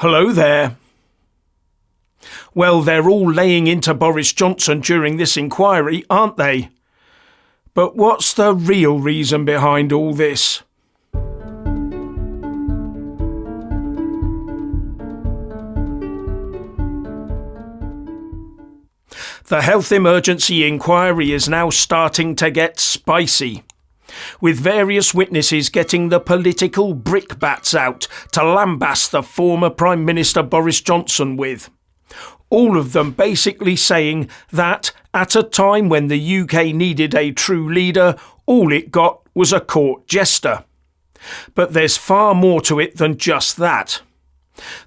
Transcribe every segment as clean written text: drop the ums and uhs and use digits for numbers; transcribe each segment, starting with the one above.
Hello there. Well, they're all laying into Boris Johnson during this inquiry, aren't they? But what's the real reason behind all this? The health emergency inquiry is now starting to get spicy, with various witnesses getting the political brickbats out to lambast the former Prime Minister Boris Johnson with. All of them basically saying that at a time when the UK needed a true leader, all it got was a court jester. But there's far more to it than just that.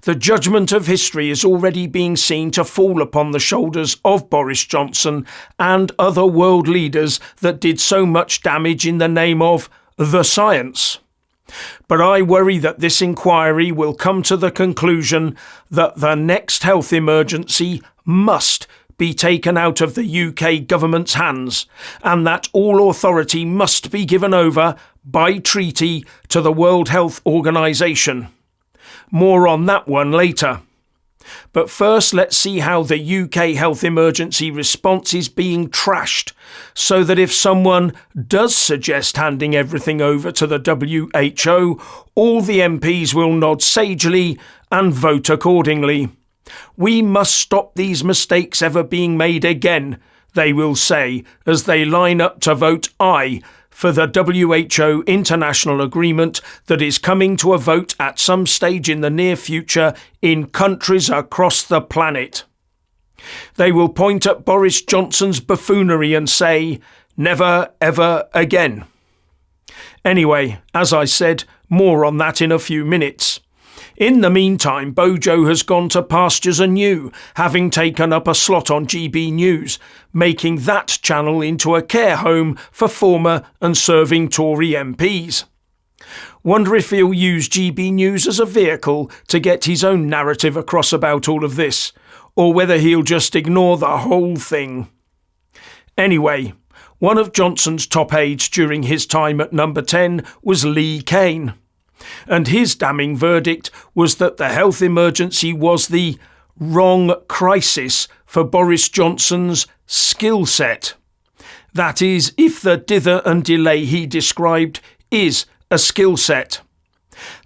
The judgment of history is already being seen to fall upon the shoulders of Boris Johnson and other world leaders that did so much damage in the name of the science. But I worry that this inquiry will come to the conclusion that the next health emergency must be taken out of the UK government's hands, and that all authority must be given over by treaty to the World Health Organization. More on that one later. But first, let's see how the UK health emergency response is being trashed, so that if someone does suggest handing everything over to the WHO, all the MPs will nod sagely and vote accordingly. We must stop these mistakes ever being made again, they will say, as they line up to vote aye for the WHO international agreement that is coming to a vote at some stage in the near future in countries across the planet. They will point at Boris Johnson's buffoonery and say, never ever again. Anyway, as I said, more on that in a few minutes. In the meantime, Bojo has gone to pastures anew, having taken up a slot on GB News, making that channel into a care home for former and serving Tory MPs. Wonder if he'll use GB News as a vehicle to get his own narrative across about all of this, or whether he'll just ignore the whole thing. Anyway, one of Johnson's top aides during his time at Number 10 was Lee Kane. And his damning verdict was that the health emergency was the wrong crisis for Boris Johnson's skill set. That is, if the dither and delay he described is a skill set.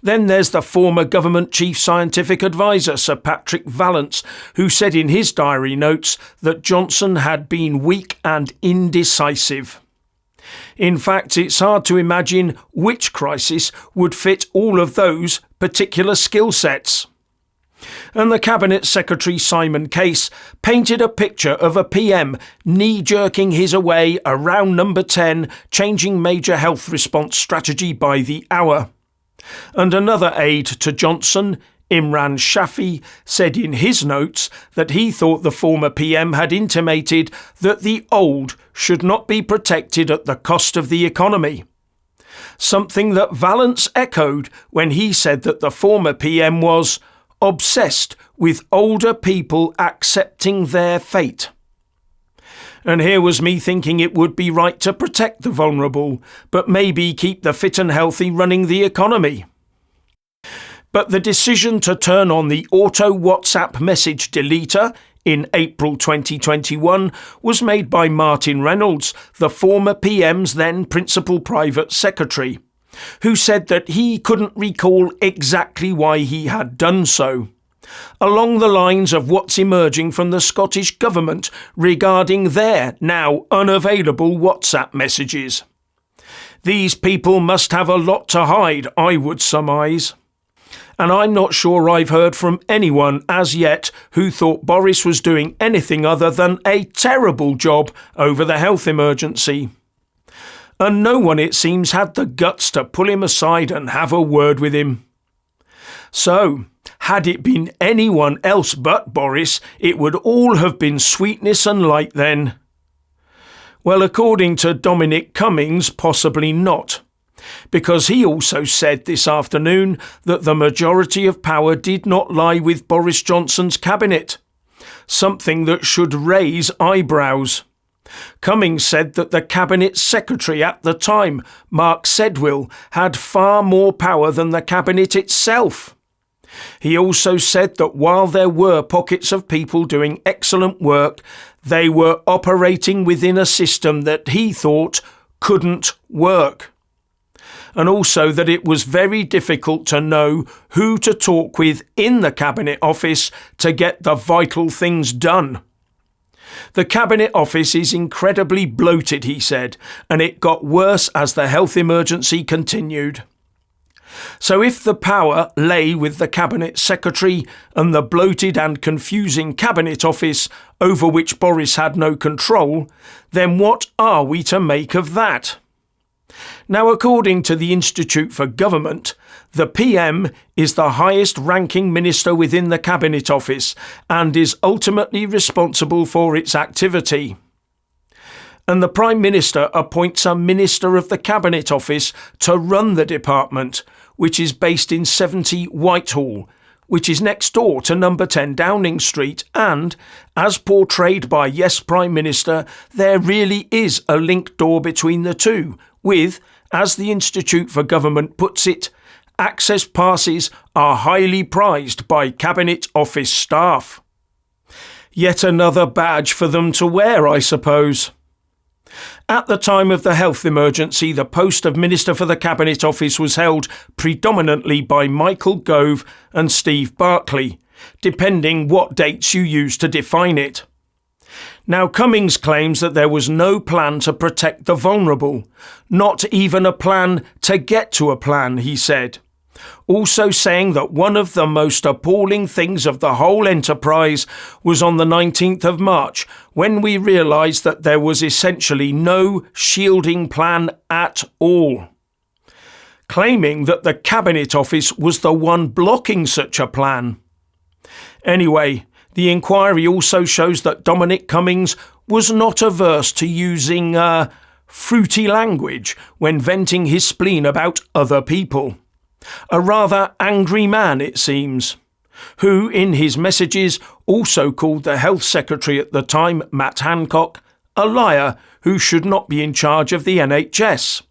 Then there's the former government chief scientific advisor, Sir Patrick Vallance, who said in his diary notes that Johnson had been weak and indecisive. In fact, it's hard to imagine which crisis would fit all of those particular skill sets. And the Cabinet Secretary Simon Case painted a picture of a PM knee-jerking his way around Number 10, changing major health response strategy by the hour. And another aide to Johnson, Imran Shafi, said in his notes that he thought the former PM had intimated that the old should not be protected at the cost of the economy. Something that Vallance echoed when he said that the former PM was obsessed with older people accepting their fate. And here was me thinking it would be right to protect the vulnerable, but maybe keep the fit and healthy running the economy. But the decision to turn on the auto WhatsApp message deleter in April 2021 was made by Martin Reynolds, the former PM's then principal private secretary, who said that he couldn't recall exactly why he had done so, along the lines of what's emerging from the Scottish Government regarding their now unavailable WhatsApp messages. These people must have a lot to hide, I would surmise. And I'm not sure I've heard from anyone as yet who thought Boris was doing anything other than a terrible job over the health emergency. And no one, it seems, had the guts to pull him aside and have a word with him. So, had it been anyone else but Boris, it would all have been sweetness and light then. Well, according to Dominic Cummings, possibly not. Because he also said this afternoon that the majority of power did not lie with Boris Johnson's cabinet, something that should raise eyebrows. Cummings said that the cabinet secretary at the time, Mark Sedwill, had far more power than the cabinet itself. He also said that while there were pockets of people doing excellent work, they were operating within a system that he thought couldn't work. And also that it was very difficult to know who to talk with in the Cabinet Office to get the vital things done. The Cabinet Office is incredibly bloated, he said, and it got worse as the health emergency continued. So if the power lay with the Cabinet Secretary and the bloated and confusing Cabinet Office over which Boris had no control, then what are we to make of that? Now, according to the Institute for Government, the PM is the highest ranking minister within the Cabinet Office and is ultimately responsible for its activity. And the Prime Minister appoints a Minister of the Cabinet Office to run the department, which is based in 70 Whitehall, which is next door to number 10 Downing Street, and, as portrayed by Yes Prime Minister, there really is a linked door between the two, with, as the Institute for Government puts it, access passes are highly prized by Cabinet Office staff. Yet another badge for them to wear, I suppose. At the time of the health emergency, the post of Minister for the Cabinet Office was held predominantly by Michael Gove and Steve Barclay, depending what dates you use to define it. Now, Cummings claims that there was no plan to protect the vulnerable, not even a plan to get to a plan, he said. Also saying that one of the most appalling things of the whole enterprise was on the 19th of March, when we realised that there was essentially no shielding plan at all. Claiming that the Cabinet Office was the one blocking such a plan. Anyway, the inquiry also shows that Dominic Cummings was not averse to using fruity language when venting his spleen about other people. A rather angry man, it seems, who in his messages also called the Health Secretary at the time, Matt Hancock, a liar who should not be in charge of the NHS.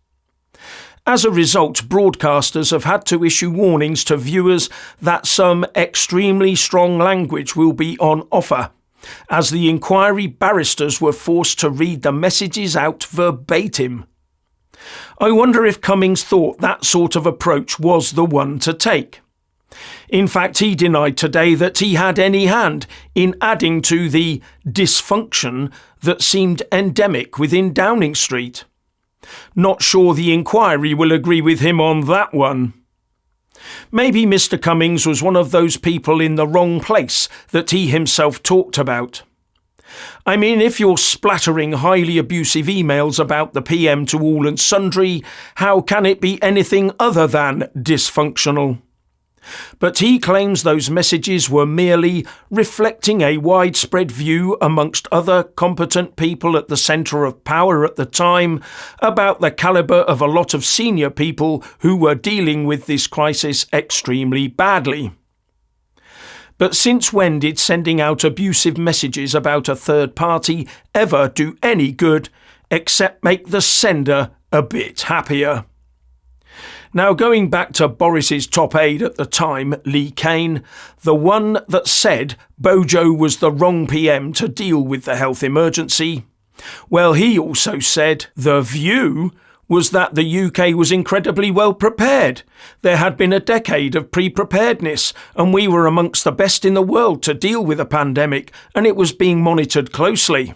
As a result, broadcasters have had to issue warnings to viewers that some extremely strong language will be on offer, as the inquiry barristers were forced to read the messages out verbatim. I wonder if Cummings thought that sort of approach was the one to take. In fact, he denied today that he had any hand in adding to the dysfunction that seemed endemic within Downing Street. Not sure the inquiry will agree with him on that one. Maybe Mr. Cummings was one of those people in the wrong place that he himself talked about. I mean, if you're splattering highly abusive emails about the PM to all and sundry, how can it be anything other than dysfunctional? But he claims those messages were merely reflecting a widespread view amongst other competent people at the centre of power at the time about the calibre of a lot of senior people who were dealing with this crisis extremely badly. But since when did sending out abusive messages about a third party ever do any good except make the sender a bit happier? Now, going back to Boris's top aide at the time, Lee Kane, the one that said Bojo was the wrong PM to deal with the health emergency, well, he also said the view was that the UK was incredibly well prepared. There had been a decade of pre-preparedness and we were amongst the best in the world to deal with a pandemic, and it was being monitored closely.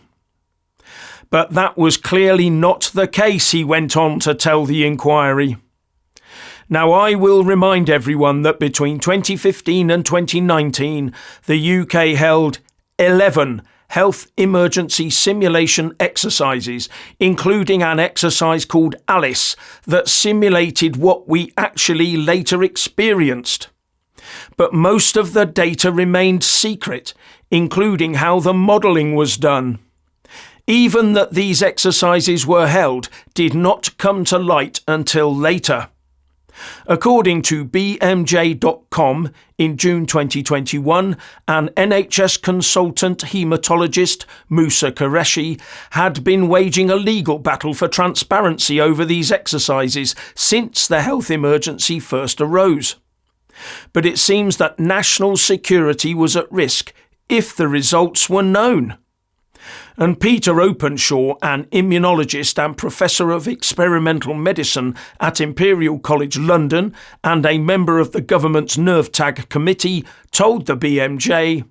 But that was clearly not the case, he went on to tell the inquiry. Now, I will remind everyone that between 2015 and 2019, the UK held 11 health emergency simulation exercises, including an exercise called Alice that simulated what we actually later experienced. But most of the data remained secret, including how the modelling was done. Even that these exercises were held did not come to light until later. According to BMJ.com, in June 2021, an NHS consultant haematologist, Musa Qureshi, had been waging a legal battle for transparency over these exercises since the health emergency first arose. But it seems that national security was at risk if the results were known. And Peter Openshaw, an immunologist and professor of experimental medicine at Imperial College London and a member of the government's NervTag committee, told the BMJ,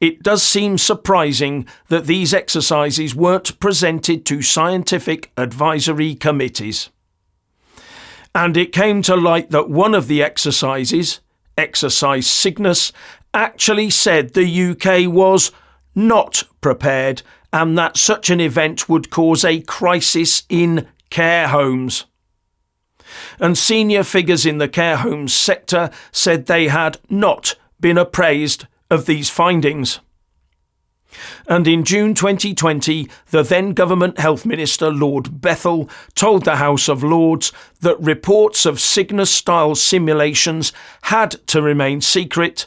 "It does seem surprising that these exercises weren't presented to scientific advisory committees." And it came to light that one of the exercises, Exercise Cygnus, actually said the UK was not prepared and that such an event would cause a crisis in care homes. And senior figures in the care homes sector said they had not been appraised of these findings. And in June 2020, the then Government Health Minister Lord Bethell told the House of Lords that reports of Cygnus-style simulations had to remain secret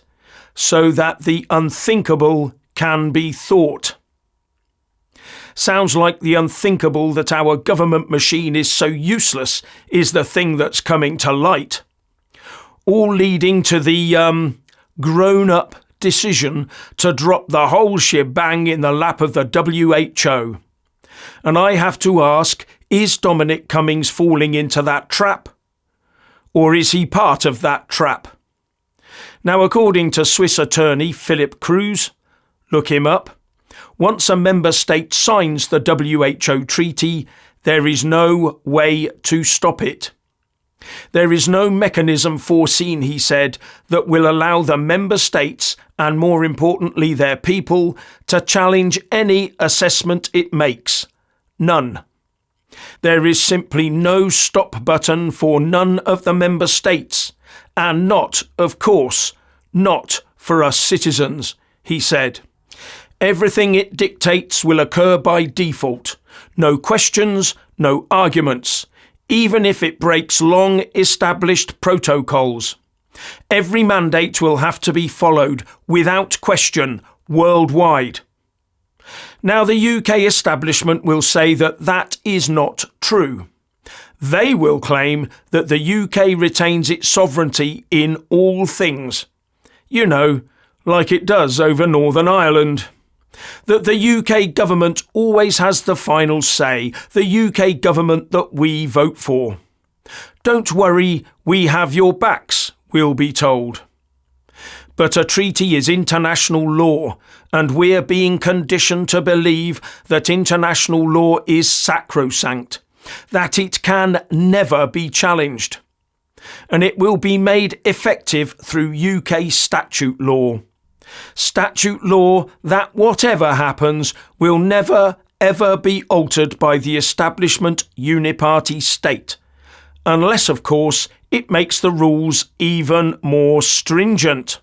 so that the unthinkable can be thought. Sounds like the unthinkable that our government machine is so useless is the thing that's coming to light. All leading to the grown-up decision to drop the whole shebang in the lap of the WHO. And I have to ask, is Dominic Cummings falling into that trap? Or is he part of that trap? Now, according to Swiss attorney Philip Cruz, look him up, once a member state signs the WHO treaty, there is no way to stop it. There is no mechanism foreseen, he said, that will allow the member states, and more importantly their people, to challenge any assessment it makes. None. There is simply no stop button for none of the member states, and not, of course, not for us citizens, he said. Everything it dictates will occur by default. No questions, no arguments, even if it breaks long-established protocols. Every mandate will have to be followed, without question, worldwide. Now, the UK establishment will say that that is not true. They will claim that the UK retains its sovereignty in all things. You know, like it does over Northern Ireland. That the UK government always has the final say, the UK government that we vote for. Don't worry, we have your backs, we'll be told. But a treaty is international law, and we're being conditioned to believe that international law is sacrosanct, that it can never be challenged. And it will be made effective through UK statute law. Statute law that, whatever happens, will never ever be altered by the establishment uniparty state, unless, of course, it makes the rules even more stringent.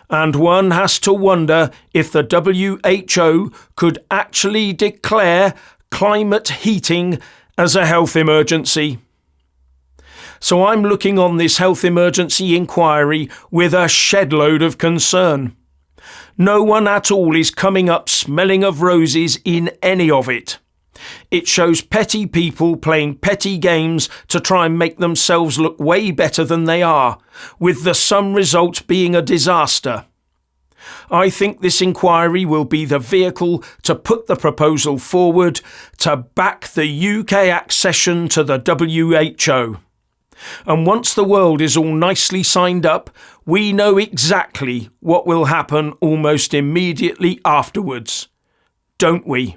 And one has to wonder if the WHO could actually declare climate heating as a health emergency. So I'm looking on this health emergency inquiry with a shed-load of concern. No one at all is coming up smelling of roses in any of it. It shows petty people playing petty games to try and make themselves look way better than they are, with the sum result being a disaster. I think this inquiry will be the vehicle to put the proposal forward to back the UK accession to the WHO. And once the world is all nicely signed up, we know exactly what will happen almost immediately afterwards, don't we?